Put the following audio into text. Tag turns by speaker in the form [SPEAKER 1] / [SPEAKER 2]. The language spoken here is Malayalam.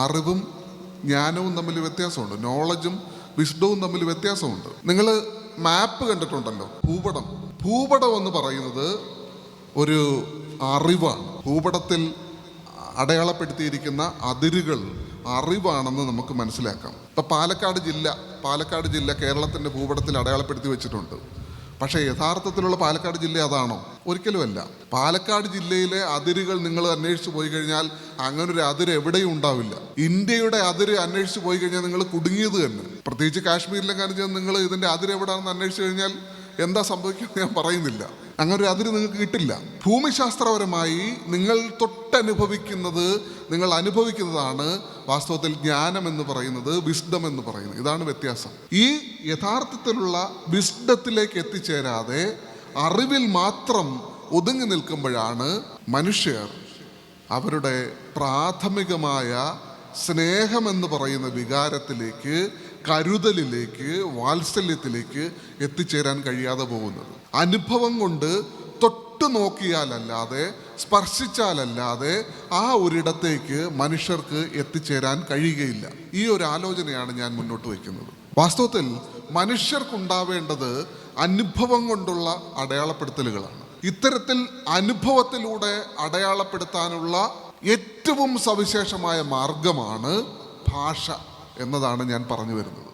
[SPEAKER 1] അറിവും ജ്ഞാനവും തമ്മിൽ വ്യത്യാസമുണ്ട്. നോളജും വിസ്ഡവും തമ്മിൽ വ്യത്യാസമുണ്ട്. നിങ്ങൾ മാപ്പ് കണ്ടിട്ടുണ്ടല്ലോ, ഭൂപടം എന്ന് പറയുന്നത് ഒരു അറിവാണ്. ഭൂപടത്തിൽ അടയാളപ്പെടുത്തിയിരിക്കുന്ന അതിരുകൾ അറിവാണെന്ന് നമുക്ക് മനസ്സിലാക്കാം. ഇപ്പം പാലക്കാട് ജില്ല കേരളത്തിൻ്റെ ഭൂപടത്തിൽ അടയാളപ്പെടുത്തി വെച്ചിട്ടുണ്ട്. പക്ഷേ യഥാർത്ഥത്തിലുള്ള പാലക്കാട് ജില്ല അതാണോ? ഒരിക്കലുമല്ല. പാലക്കാട് ജില്ലയിലെ അതിരുകൾ നിങ്ങൾ അന്വേഷിച്ച് പോയി കഴിഞ്ഞാൽ അങ്ങനൊരു അതിര് എവിടെയും ഉണ്ടാവില്ല. ഇന്ത്യയുടെ അതിര് അന്വേഷിച്ച് പോയി കഴിഞ്ഞാൽ നിങ്ങൾ കുടുങ്ങിയത് തന്നെ. പ്രത്യേകിച്ച് കാശ്മീരിലെങ്ങാനും ചെന്ന് നിങ്ങൾ ഇതിൻ്റെ അതിര് എവിടെയാണെന്ന് അന്വേഷിച്ച് കഴിഞ്ഞാൽ എന്താ സംഭവിക്കുന്നത് ഞാൻ പറയുന്നില്ല. അങ്ങനെ ഒരു അതിര് നിങ്ങൾക്ക് കിട്ടില്ല. ഭൂമിശാസ്ത്രപരമായി നിങ്ങൾ തൊട്ടനുഭവിക്കുന്നത്, നിങ്ങൾ അനുഭവിക്കുന്നതാണ് വാസ്തവത്തിൽ ജ്ഞാനം എന്ന് പറയുന്നത്, വിസ്ഡം എന്ന് പറയുന്നത്. ഇതാണ് വ്യത്യാസം. ഈ യഥാർത്ഥത്തിലുള്ള വിസ്ഡത്തിലേക്ക് എത്തിച്ചേരാതെ അറിവിൽ മാത്രം ഒതുങ്ങി നിൽക്കുമ്പോഴാണ് മനുഷ്യർ അവരുടെ പ്രാഥമികമായ സ്നേഹമെന്ന് പറയുന്ന വികാരത്തിലേക്ക്, കരുതലിലേക്ക്, വാത്സല്യത്തിലേക്ക് എത്തിച്ചേരാൻ കഴിയാതെ പോകുന്നത്. അനുഭവം കൊണ്ട് തൊട്ടു നോക്കിയാലല്ലാതെ, സ്പർശിച്ചാലല്ലാതെ ആ ഒരിടത്തേക്ക് മനുഷ്യർക്ക് എത്തിച്ചേരാൻ കഴിയുകയില്ല. ഈ ഒരു ആലോചനയാണ് ഞാൻ മുന്നോട്ട് വയ്ക്കുന്നത്. വാസ്തവത്തിൽ മനുഷ്യർക്കുണ്ടാവേണ്ടത് അനുഭവം കൊണ്ടുള്ള അടയാളപ്പെടുത്തലുകളാണ്. ഇത്തരത്തിൽ അനുഭവത്തിലൂടെ അടയാളപ്പെടുത്താനുള്ള ഏറ്റവും സവിശേഷമായ മാർഗമാണ് ഭാഷ എന്നതാണ് ഞാൻ പറഞ്ഞു വരുന്നത്.